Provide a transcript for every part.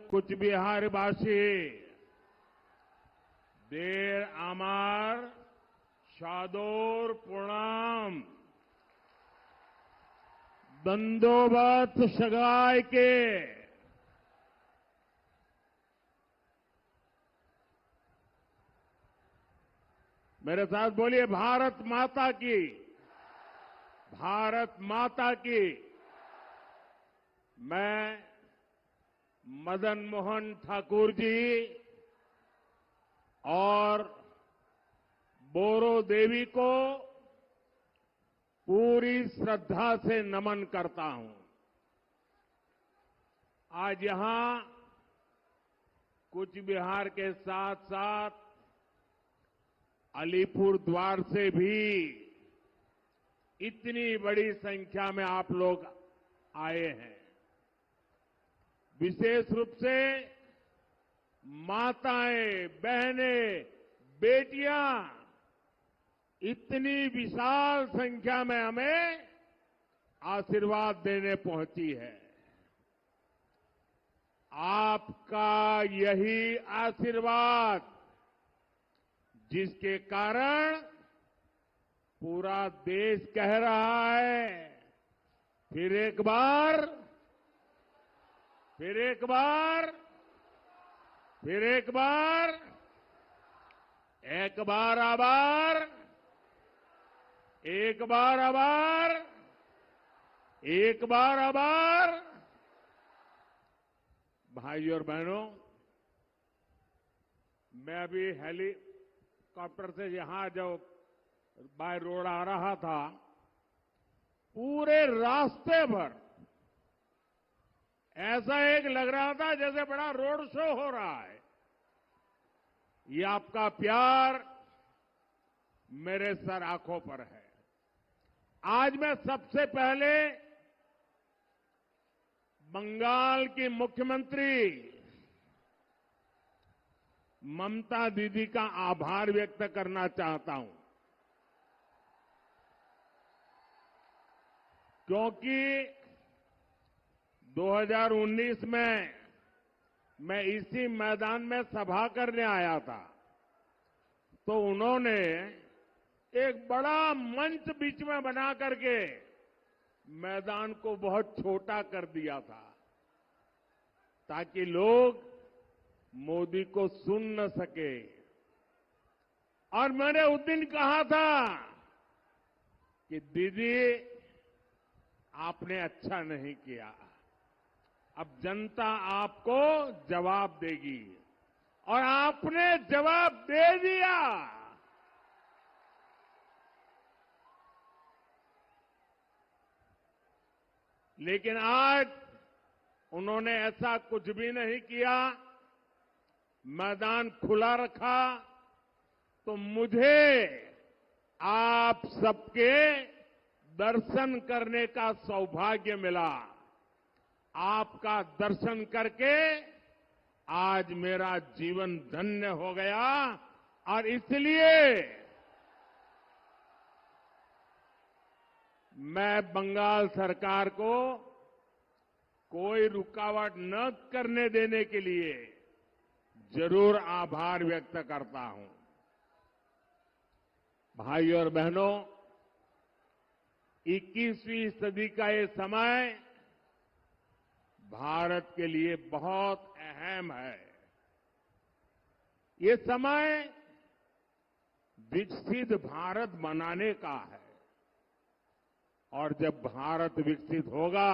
কুচবিহারবাসী দের আমার সাদর প্রণাম। दंडोवत सगाई के मेरे साथ बोलिए, भारत माता की, भारत माता की। मैं मदन मोहन ठाकुर जी और बोरो देवी को पूरी श्रद्धा से नमन करता हूं। आज यहां कूच बिहार के साथ साथ अलीपुर द्वार से भी इतनी बड़ी संख्या में आप लोग आए हैं। विशेष रूप से माताएं, बहनें, बेटियां इतनी विशाल संख्या में हमें आशीर्वाद देने पहुंची है। आपका यही आशीर्वाद जिसके कारण पूरा देश कह रहा है, फिर एक बार, फिर एक बार, फिर एक बार, एक बार आभार, एक बार आभार, एक बार आभार। भाइयों और बहनों, मैं अभी हेलीकॉप्टर से यहां जब बाय रोड आ रहा था, पूरे रास्ते भर ऐसा एक लग रहा था जैसे बड़ा रोड शो हो रहा है। ये आपका प्यार मेरे सर आंखों पर है। आज मैं सबसे पहले बंगाल की मुख्यमंत्री ममता दीदी का आभार व्यक्त करना चाहता हूं, क्योंकि 2019 में मैं इसी मैदान में सभा करने आया था, तो उन्होंने एक बड़ा मंच बीच में बना करके मैदान को बहुत छोटा कर दिया था, ताकि लोग मोदी को सुन न सके। और मैंने उस दिन कहा था कि दीदी आपने अच्छा नहीं किया, अब जनता आपको जवाब देगी, और आपने जवाब दे दिया। लेकिन आज उन्होंने ऐसा कुछ भी नहीं किया, मैदान खुला रखा, तो मुझे आप सबके दर्शन करने का सौभाग्य मिला। आपका दर्शन करके आज मेरा जीवन धन्य हो गया, और इसलिए मैं बंगाल सरकार को कोई रुकावट न करने देने के लिए जरूर आभार व्यक्त करता हूं। भाइयों और बहनों, 21वीं सदी का ये समय भारत के लिए बहुत अहम है। ये समय विकसित भारत बनाने का है, और जब भारत विकसित होगा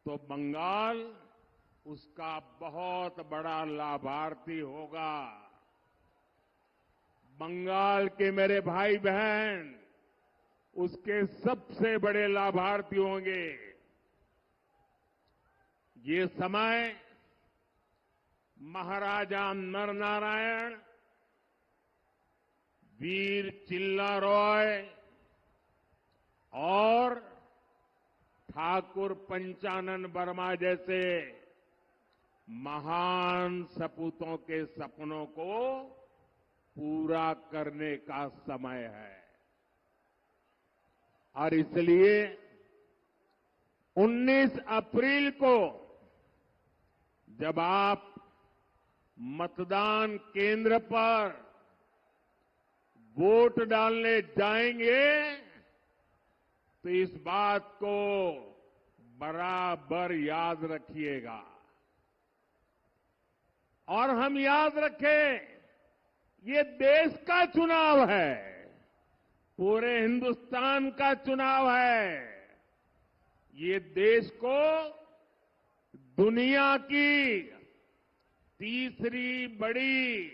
तो बंगाल उसका बहुत बड़ा लाभार्थी होगा। बंगाल के मेरे भाई बहन उसके सबसे बड़े लाभार्थी होंगे। ये समय महाराजा नरनारायण, वीर चिल्ला रॉय और ठाकुर पंचानन वर्मा जैसे महान सपूतों के सपनों को पूरा करने का समय है। और इसलिए 19 अप्रैल को जब आप मतदान केंद्र पर वोट डालने जाएंगे तो इस बात को बराबर याद रखिएगा। और हम याद रखें, ये देश का चुनाव है, पूरे हिंदुस्तान का चुनाव है। ये देश को दुनिया की तीसरी बड़ी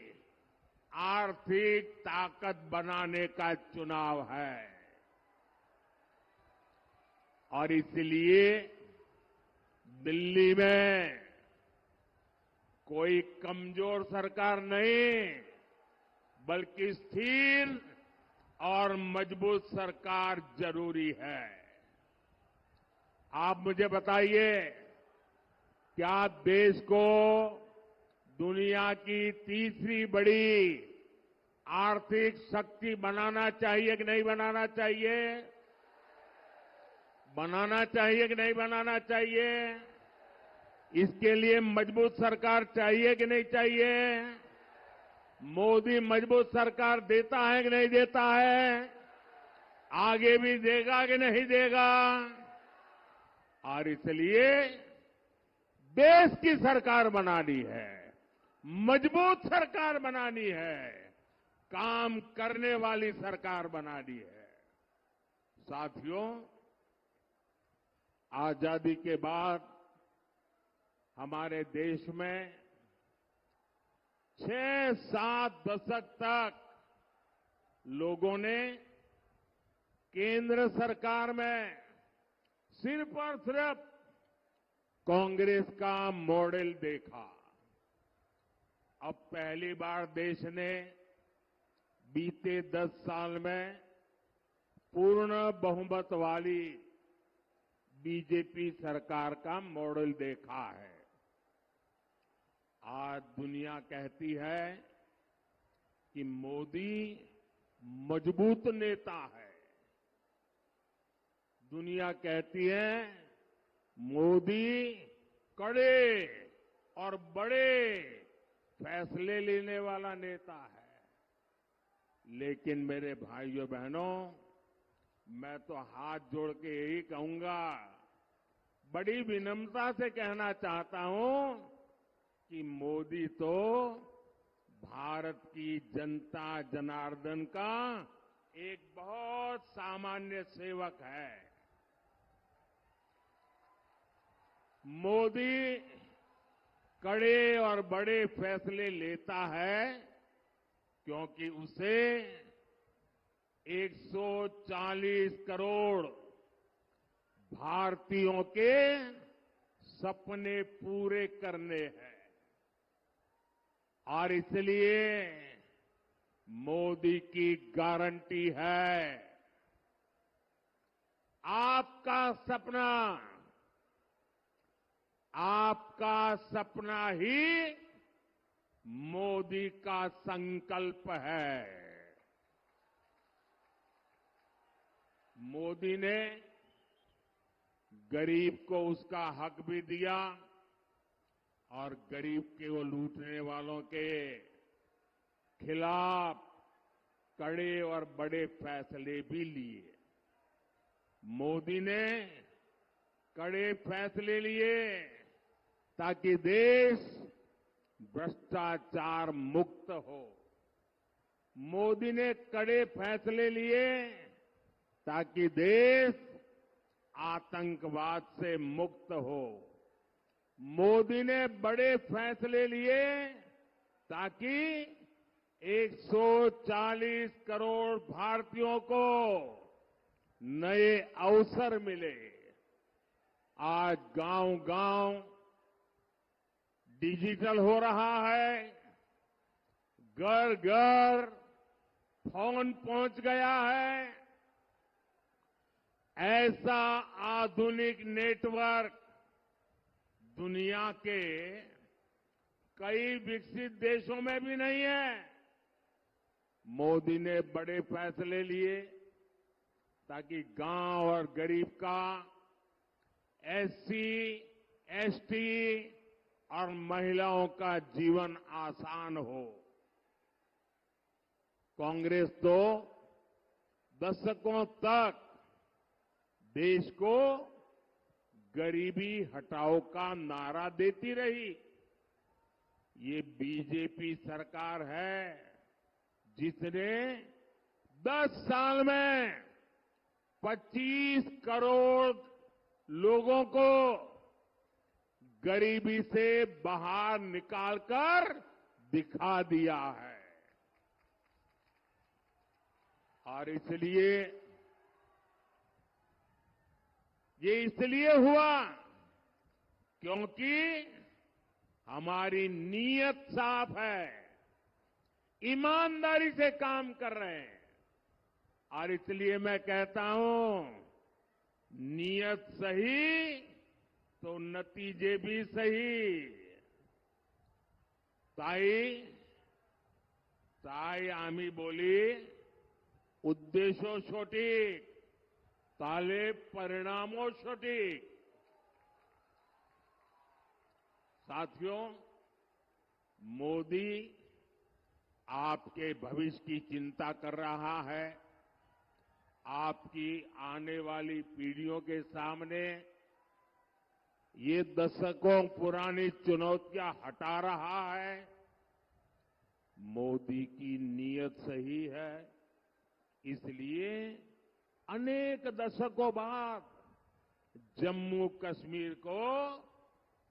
आर्थिक ताकत बनाने का चुनाव है। और इसलिए दिल्ली में कोई कमजोर सरकार नहीं, बल्कि स्थिर और मजबूत सरकार जरूरी है। आप मुझे बताइए, क्या देश को दुनिया की तीसरी बड़ी आर्थिक शक्ति बनाना चाहिए कि नहीं बनाना चाहिए? बनाना चाहिए कि नहीं बनाना चाहिए? इसके लिए मजबूत सरकार चाहिए कि नहीं चाहिए? मोदी मजबूत सरकार देता है कि नहीं देता है? आगे भी देगा कि नहीं देगा? और इसलिए देश की सरकार बनानी है, मजबूत सरकार बनानी है, काम करने वाली सरकार बनानी है। साथियों, आजादी के बाद हमारे देश में 6-7 दशक तक लोगों ने केंद्र सरकार में सिर्फ और सिर्फ कांग्रेस का मॉडल देखा। अब पहली बार देश ने बीते 10 साल में पूर्ण बहुमत वाली बीजेपी सरकार का मॉडल देखा है। आज दुनिया कहती है कि मोदी मजबूत नेता है। दुनिया कहती है मोदी कड़े और बड़े फैसले लेने वाला नेता है। लेकिन मेरे भाइयों बहनों, मैं तो हाथ जोड़ के यही कहूंगा, बड़ी विनम्रता से कहना चाहता हूं कि मोदी तो भारत की जनता जनार्दन का एक बहुत सामान्य सेवक है। मोदी कड़े और बड़े फैसले लेता है क्योंकि उसे 140 करोड़ भारतीयों के सपने पूरे करने हैं। और इसलिए मोदी की गारंटी है, आपका सपना ही मोदी का संकल्प है। मोदी ने गरीब को उसका हक भी दिया और गरीब के वो लूटने वालों के खिलाफ कड़े और बड़े फैसले भी लिए। मोदी ने कड़े फैसले लिए ताकि देश भ्रष्टाचार मुक्त हो। मोदी ने कड़े फैसले लिए ताकि देश आतंकवाद से मुक्त हो। मोदी ने बड़े फैसले लिए ताकि 140 करोड़ भारतीयों को नए अवसर मिले। आज गांव-गांव डिजिटल हो रहा है, घर-घर फोन पहुंच गया है। ऐसा आधुनिक नेटवर्क दुनिया के कई विकसित देशों में भी नहीं है। मोदी ने बड़े फैसले लिए ताकि गांव और गरीब का एससी, एसटी, और महिलाओं का जीवन आसान हो। कांग्रेस तो दशकों तक देश को गरीबी हटाओ का नारा देती रही। ये बीजेपी सरकार है जिसने 10 साल में 25 करोड़ लोगों को गरीबी से बाहर निकालकर दिखा दिया है। और ये इसलिए हुआ क्योंकि हमारी नीयत साफ है, ईमानदारी से काम कर रहे हैं। और इसलिए मैं कहता हूं, नीयत सही तो नतीजे भी सही। ताई आम्ही बोली, उद्देशो सटीक ताले परिणामों सटीक। साथियों, मोदी आपके भविष्य की चिंता कर रहा है। आपकी आने वाली पीढ़ियों के सामने ये दशकों पुरानी चुनौतियां हटा रहा है। मोदी की नीयत सही है, इसलिए अनेक दशकों बाद जम्मू कश्मीर को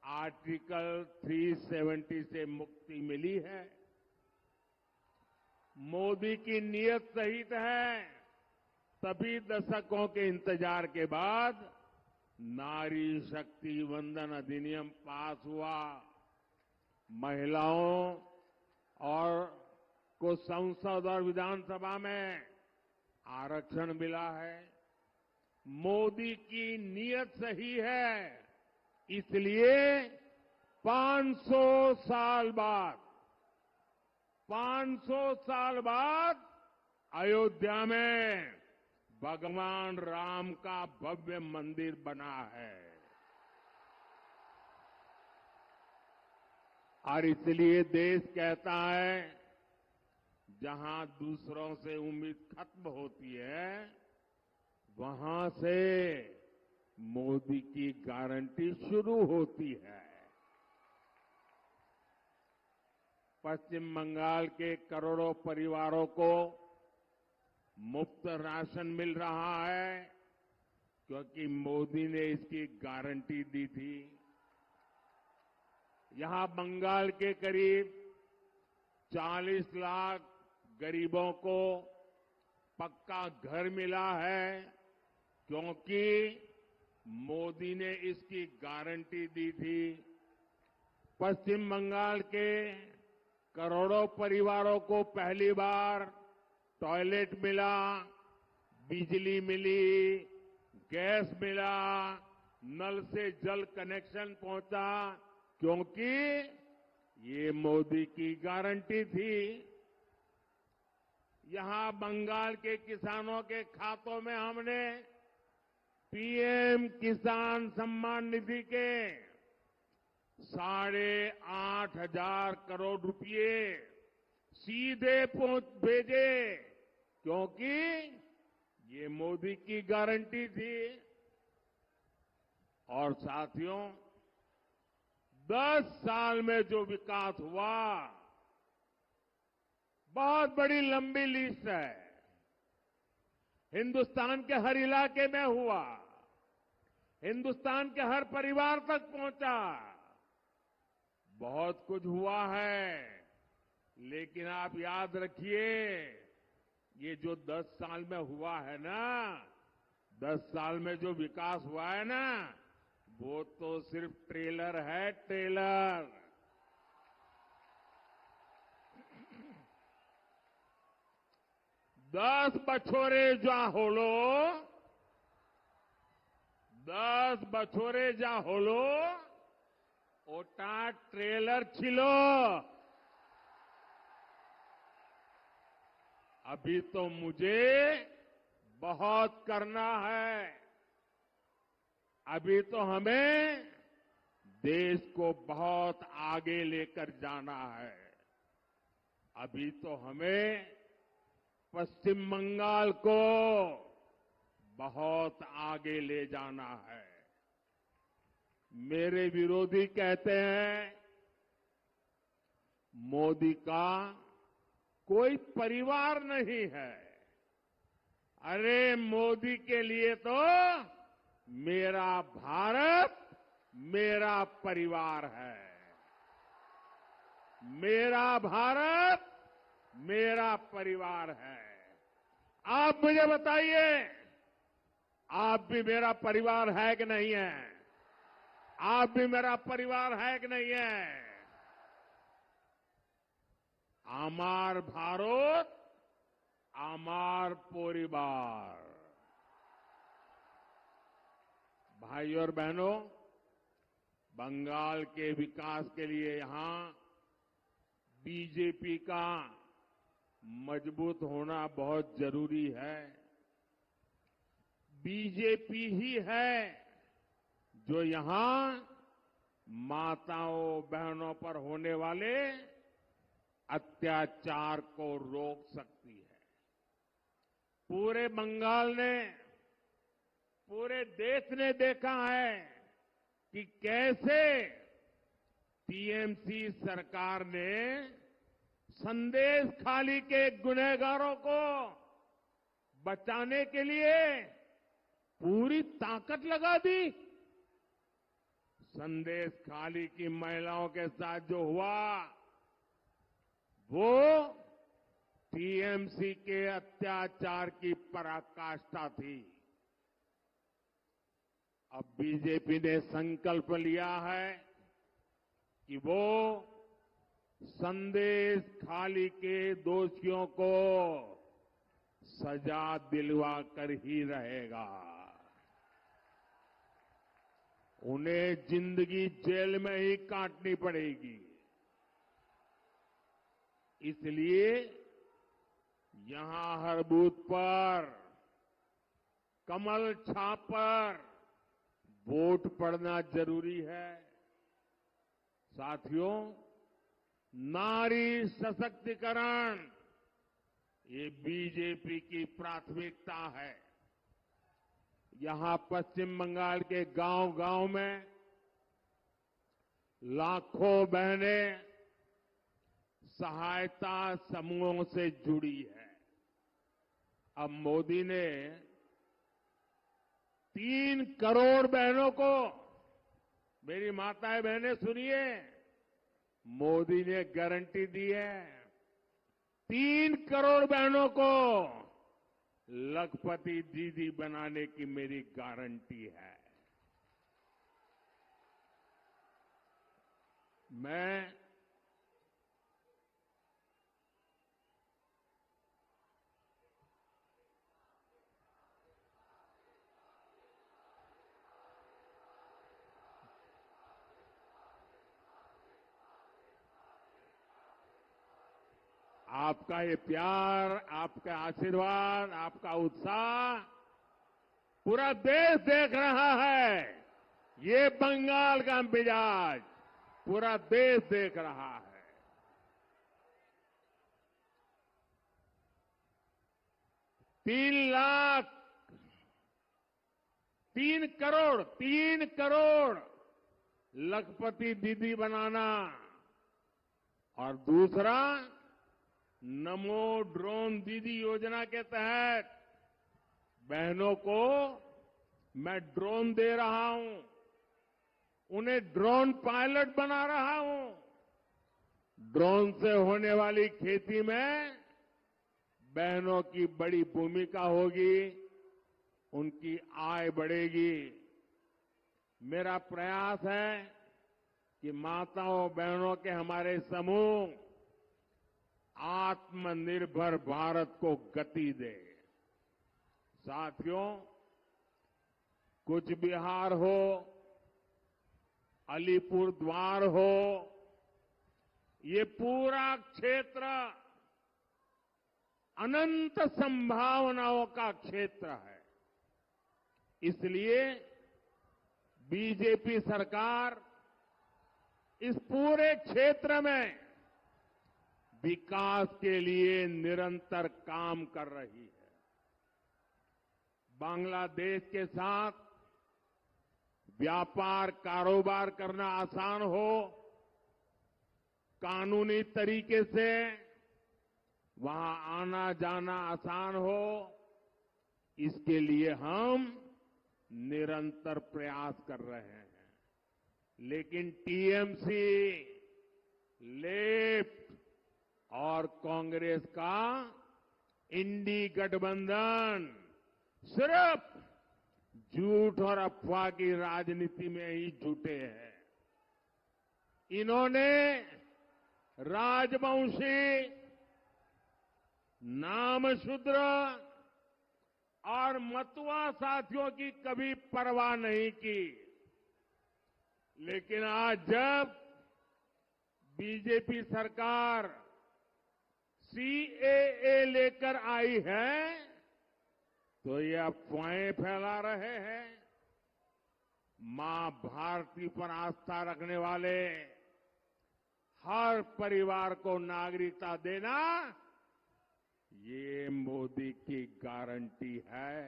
आर्टिकल 370 से मुक्ति मिली है। मोदी की नीयत सही है, तभी दशकों के इंतजार के बाद नारी शक्ति वंदन अधिनियम पास हुआ। महिलाओं को संसद और विधानसभा में आरक्षण मिला है। मोदी की नीयत सही है, इसलिए 500 साल बाद अयोध्या में भगवान राम का भव्य मंदिर बना है। और इसलिए देश कहता है, जहां दूसरों से उम्मीद खत्म होती है, वहां से मोदी की गारंटी शुरू होती है। पश्चिम बंगाल के करोड़ों परिवारों को मुफ्त राशन मिल रहा है क्योंकि मोदी ने इसकी गारंटी दी थी। यहां बंगाल के करीब 40 लाख गरीबों को पक्का घर मिला है क्योंकि मोदी ने इसकी गारंटी दी थी। पश्चिम बंगाल के करोड़ों परिवारों को पहली बार टॉयलेट मिला, बिजली मिली, गैस मिला, नल से जल कनेक्शन पहुंचा क्योंकि ये मोदी की गारंटी थी। यहां बंगाल के किसानों के खातों में हमने पीएम किसान सम्मान निधि के 8,500 करोड़ रुपए सीधे भेजे क्योंकि ये मोदी की गारंटी थी। और साथियों, 10 साल में जो विकास हुआ, बहुत बड़ी लंबी लिस्ट है। हिंदुस्तान के हर इलाके में हुआ, हिंदुस्तान के हर परिवार तक पहुंचा। बहुत कुछ हुआ है, लेकिन आप याद रखिए, ये जो 10 साल में हुआ है ना, 10 साल में जो विकास हुआ है ना, वो तो सिर्फ ट्रेलर है, ट्रेलर। दस बछोरे जा होलो ओटा ट्रेलर छिलो। अभी तो मुझे बहुत करना है। अभी तो हमें देश को बहुत आगे लेकर जाना है। अभी तो हमें पश्चिम बंगाल को बहुत आगे ले जाना है। मेरे विरोधी कहते हैं मोदी का कोई परिवार नहीं है। अरे मोदी के लिए तो मेरा भारत मेरा परिवार है। मेरा भारत मेरा परिवार है। आप मुझे बताइए, आप भी मेरा परिवार है कि नहीं है? आप भी मेरा परिवार है कि नहीं है? आमार भारत आमार परिवार। भाइयों और बहनों, बंगाल के विकास के लिए यहां बीजेपी का मजबूत होना बहुत जरूरी है। बीजेपी ही है जो यहां माताओं बहनों पर होने वाले अत्याचार को रोक सकती है। पूरे बंगाल ने, पूरे देश ने देखा है कि कैसे टीएमसी सरकार ने संदेश खाली के गुनहगारों को बचाने के लिए पूरी ताकत लगा दी। संदेश खाली की महिलाओं के साथ जो हुआ वो टीएमसी के अत्याचार की पराकाष्ठा थी। अब बीजेपी ने संकल्प लिया है कि वो संदेश खाली के दोषियों को सजा दिलवा कर ही रहेगा। उन्हें जिंदगी जेल में ही काटनी पड़ेगी। इसलिए यहां हर बूथ पर कमल छाप पर वोट पड़ना जरूरी है। साथियों, नारी सशक्तिकरण ये बीजेपी की प्राथमिकता है। यहां पश्चिम बंगाल के गांव-गांव में लाखों बहनें सहायता समूहों से जुड़ी है। अब मोदी ने 3 करोड़ बहनों को, मेरी माताएं बहनें सुनिए, मोदी ने गारंटी दी है 3 करोड़ बहनों को लखपति दीदी बनाने की मेरी गारंटी है। मैं आपका ये प्यार, आपका आशीर्वाद, आपका उत्साह पूरा देश देख रहा है। ये बंगाल का मिजाज पूरा देश देख रहा है। 3 करोड़ लखपति दीदी बनाना और दूसरा नमो ड्रोन दीदी योजना के तहत बहनों को मैं ड्रोन दे रहा हूं, उन्हें ड्रोन पायलट बना रहा हूं। ड्रोन से होने वाली खेती में बहनों की बड़ी भूमिका होगी, उनकी आय बढ़ेगी। मेरा प्रयास है कि माताओं बहनों के हमारे समूह आत्मनिर्भर भारत को गति दे। साथियों, कूच बिहार हो, अलीपुर द्वार हो, ये पूरा क्षेत्र अनंत संभावनाओं का क्षेत्र है। इसलिए बीजेपी सरकार इस पूरे क्षेत्र में विकास के लिए निरंतर काम कर रही है। बांग्लादेश के साथ व्यापार कारोबार करना आसान हो, कानूनी तरीके से वहां आना जाना आसान हो, इसके लिए हम निरंतर प्रयास कर रहे हैं। लेकिन टीएमसी, लेफ्ट और कांग्रेस का इंडी गठबंधन सिर्फ झूठ और अफवाह की राजनीति में ही जुटे हैं। इन्होंने राजवंशी, नामशूद्र और मतुआ साथियों की कभी परवाह नहीं की। लेकिन आज जब बीजेपी सरकार सीएए लेकर आई है तो ये अफवाहें फैला रहे हैं। मां भारती पर आस्था रखने वाले हर परिवार को नागरिकता देना ये मोदी की गारंटी है।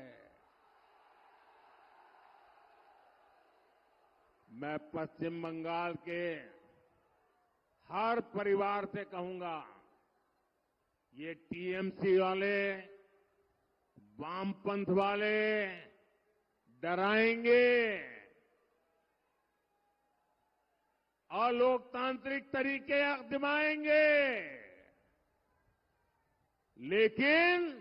मैं पश्चिम बंगाल के हर परिवार से कहूंगा, ये टीएमसी वाले, वामपंथ वाले डराएंगे, अलोकतांत्रिक तरीके आजमाएंगे, लेकिन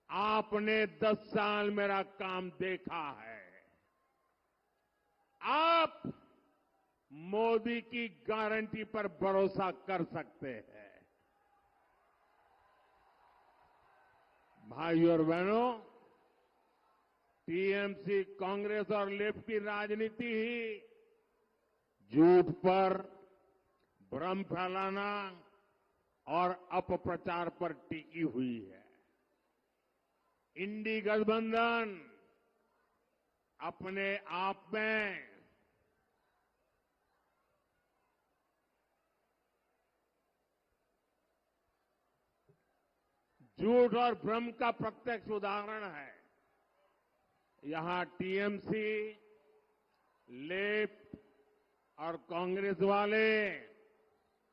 आपने 10 साल मेरा काम देखा है। आप मोदी की गारंटी पर भरोसा कर सकते हैं। भाइयों और बहनों, टीएमसी, कांग्रेस और लेफ्ट की राजनीति ही झूठ पर, भ्रम फैलाना और अपप्रचार पर टिकी हुई है। इंडी गठबंधन अपने आप में झूठ और भ्रम का प्रत्यक्ष उदाहरण है। यहां टीएमसी, लेफ्ट और कांग्रेस वाले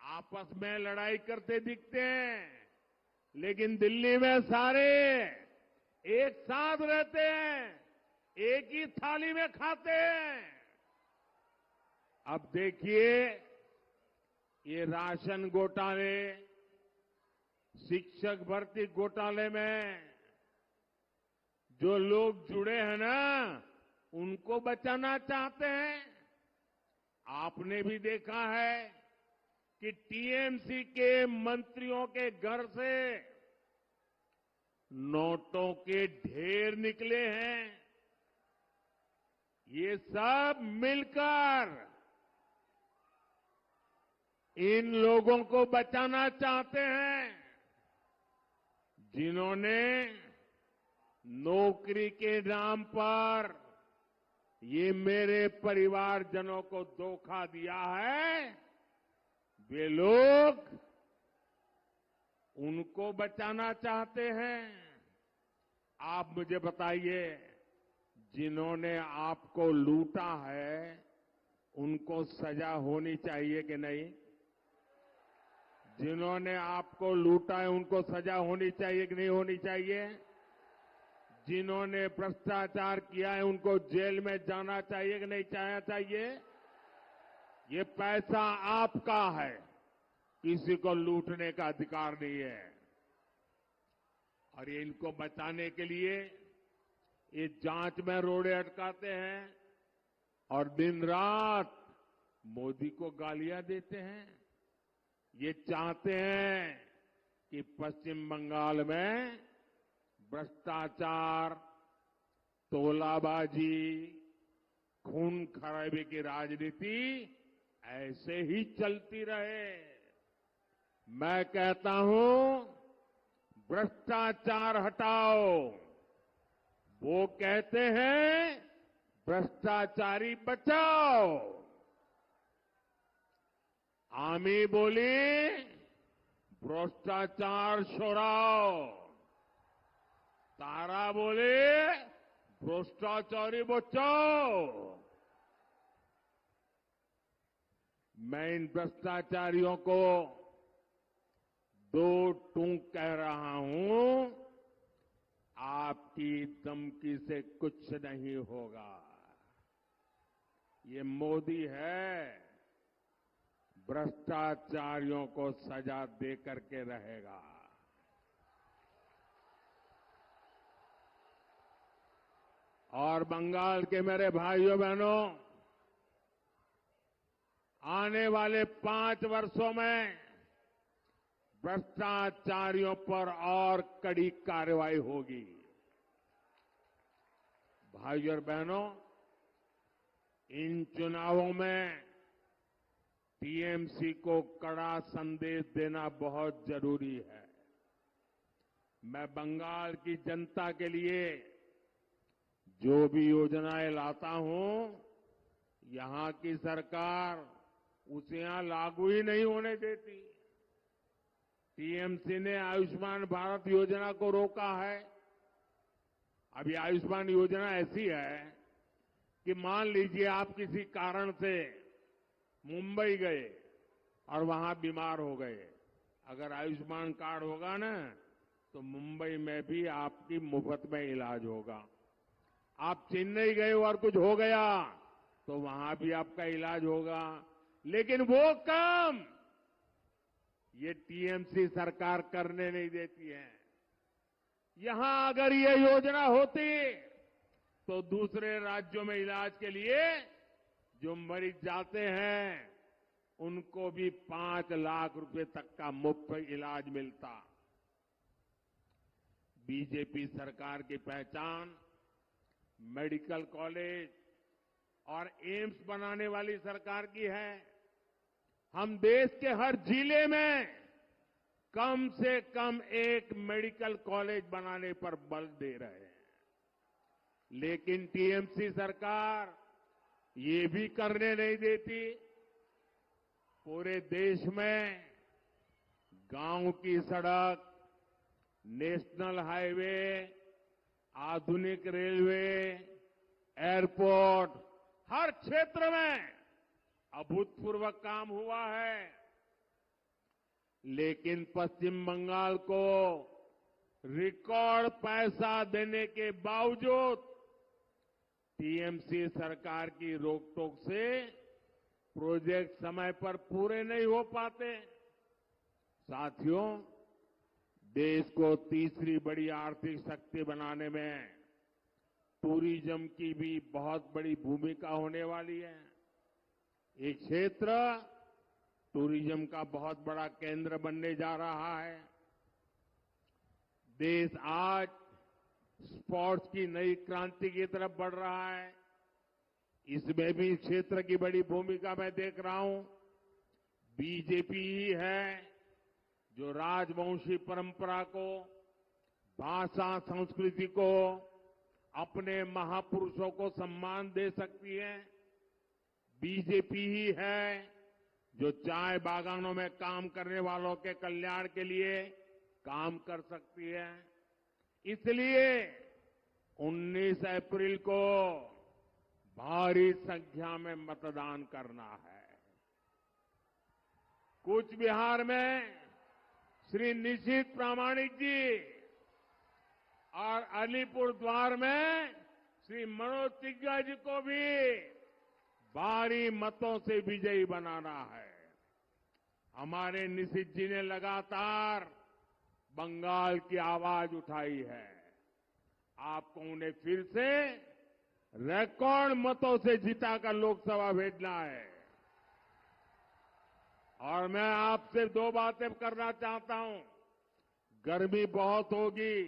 आपस में लड़ाई करते दिखते हैं, लेकिन दिल्ली में सारे एक साथ रहते हैं, एक ही थाली में खाते हैं। अब देखिए, ये राशन घोटाले, शिक्षक भर्ती घोटाले में जो लोग जुड़े हैं ना, उनको बचाना चाहते हैं। आपने भी देखा है कि टीएमसी के मंत्रियों के घर से नोटों के ढेर निकले हैं। ये सब मिलकर इन लोगों को बचाना चाहते हैं, जिन्होंने नौकरी के नाम पर ये मेरे परिवारजनों को धोखा दिया है। वे लोग उनको बचाना चाहते हैं। आप मुझे बताइए, जिन्होंने आपको लूटा है उनको सजा होनी चाहिए कि नहीं? जिन्होंने आपको लूटा है उनको सजा होनी चाहिए कि नहीं होनी चाहिए? जिन्होंने भ्रष्टाचार किया है उनको जेल में जाना चाहिए कि नहीं जाना चाहिए? ये पैसा आपका है, किसी को लूटने का अधिकार नहीं है। और ये इनको बचाने के लिए ये जांच में रोड़े अटकाते हैं और दिन रात मोदी को गालियां देते हैं। ये चाहते हैं कि पश्चिम बंगाल में भ्रष्टाचार, तोलाबाजी, खून खराबे की राजनीति ऐसे ही चलती रहे। मैं कहता हूं, भ्रष्टाचार हटाओ। वो कहते हैं भ्रष्टाचारी बचाओ। आमी बोली भ्रष्टाचार छोड़ाओ, तारा बोले भ्रष्टाचारी बचाओ। मैं इन भ्रष्टाचारियों को दो टूक कह रहा हूं, आपकी धमकी से कुछ नहीं होगा। ये मोदी है, भ्रष्टाचारियों को सजा दे करके रहेगा। और बंगाल के मेरे भाइयों बहनों, आने वाले 5 वर्षों में भ्रष्टाचारियों पर और कड़ी कार्रवाई होगी। भाइयों और बहनों, इन चुनावों में टीएमसी को कड़ा संदेश देना बहुत जरूरी है। मैं बंगाल की जनता के लिए जो भी योजनाएं लाता हूं, यहां की सरकार उसे यहां लागू ही नहीं होने देती। टीएमसी ने आयुष्मान भारत योजना को रोका है। अब ये आयुष्मान योजना ऐसी है कि मान लीजिए आप किसी कारण से मुंबई गए और वहां बीमार हो गए, अगर आयुष्मान कार्ड होगा ना, तो मुंबई में भी आपकी मुफ्त में इलाज होगा। आप चेन्नई गए और कुछ हो गया तो वहां भी आपका इलाज होगा। लेकिन वो काम ये टीएमसी सरकार करने नहीं देती है। यहां अगर ये योजना होती तो दूसरे राज्यों में इलाज के लिए जो मरीज जाते हैं उनको भी 5 लाख रुपए तक का मुफ्त इलाज मिलता। बीजेपी सरकार की पहचान मेडिकल कॉलेज और एम्स बनाने वाली सरकार की है। हम देश के हर जिले में कम से कम एक मेडिकल कॉलेज बनाने पर बल दे रहे हैं। लेकिन टीएमसी सरकार ये भी करने नहीं देती। पूरे देश में गांव की सड़क, नेशनल हाईवे, आधुनिक रेलवे, एयरपोर्ट, हर क्षेत्र में अभूतपूर्व काम हुआ है। लेकिन पश्चिम बंगाल को रिकॉर्ड पैसा देने के बावजूद टीएमसी सरकार की रोकटोक से प्रोजेक्ट समय पर पूरे नहीं हो पाते। साथियों, देश को तीसरी बड़ी आर्थिक शक्ति बनाने में टूरिज्म की भी बहुत बड़ी भूमिका होने वाली है। ये क्षेत्र टूरिज्म का बहुत बड़ा केंद्र बनने जा रहा है। देश आज स्पोर्ट्स की नई क्रांति की तरफ बढ़ रहा है। इसमें भी क्षेत्र की बड़ी भूमिका मैं देख रहा हूं। बीजेपी ही है जो राजवंशी परंपरा को, भाषा संस्कृति को, अपने महापुरुषों को सम्मान दे सकती है। बीजेपी ही है जो चाय बागानों में काम करने वालों के कल्याण के लिए काम कर सकती है। इसलिए 19 अप्रैल को भारी संख्या में मतदान करना है। कूच बिहार में श्री निशित प्रामाणिक जी और अलीपुर द्वार में श्री मनोज तिग्गा जी को भी भारी मतों से विजयी बनाना है। हमारे निशित जी ने लगातार बंगाल की आवाज उठाई है। आपको उन्हें फिर से रिकॉर्ड मतों से जिताकर लोकसभा भेजना है। और मैं आपसे 2 बातें करना चाहता हूं। गर्मी बहुत होगी,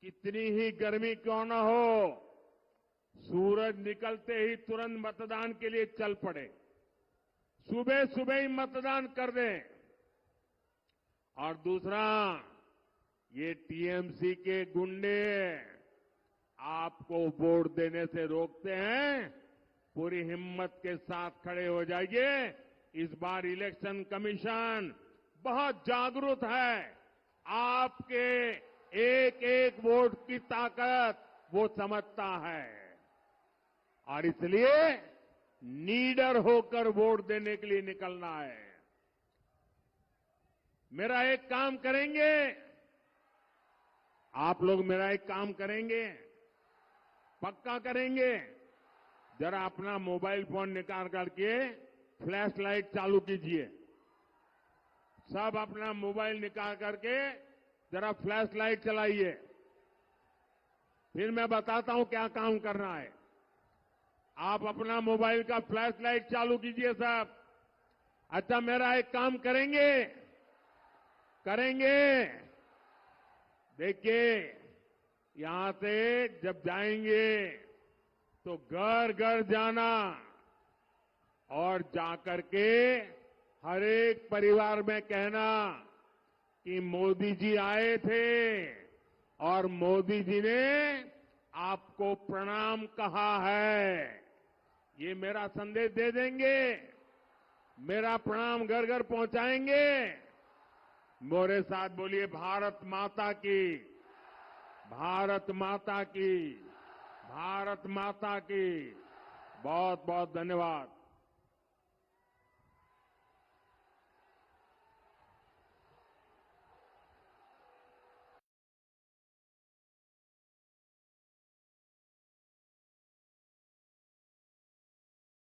कितनी ही गर्मी क्यों न हो, सूरज निकलते ही तुरंत मतदान के लिए चल पड़े। सुबह सुबह ही मतदान कर दें। और दूसरा, ये टीएमसी के गुंडे आपको वोट देने से रोकते हैं। पूरी हिम्मत के साथ खड़े हो जाइए, इस बार इलेक्शन कमीशन बहुत जागरूक है। आपके एक एक वोट की ताकत वो समझता है और इसलिए नीडर होकर वोट देने के लिए निकलना है। मेरा एक काम करेंगे, आप लोग मेरा एक काम करेंगे, पक्का करेंगे। जरा अपना मोबाइल फोन निकाल करके फ्लैश लाइट चालू कीजिए। सब अपना मोबाइल निकाल करके जरा फ्लैश लाइट चलाइए। फिर मैं बताता हूं क्या काम करना है। आप अपना मोबाइल का फ्लैश लाइट चालू कीजिए सब। अच्छा, मेरा एक काम करेंगे, देखिए, यहां से जब जाएंगे तो घर घर जाना और जाकर के हर एक परिवार में कहना कि मोदी जी आए थे और मोदी जी ने आपको प्रणाम कहा है। ये मेरा संदेश दे देंगे, मेरा प्रणाम घर घर पहुंचाएंगे। मोरे साथ बोलिए, भारत माता की, भारत माता की, भारत माता की। बहुत बहुत धन्यवाद।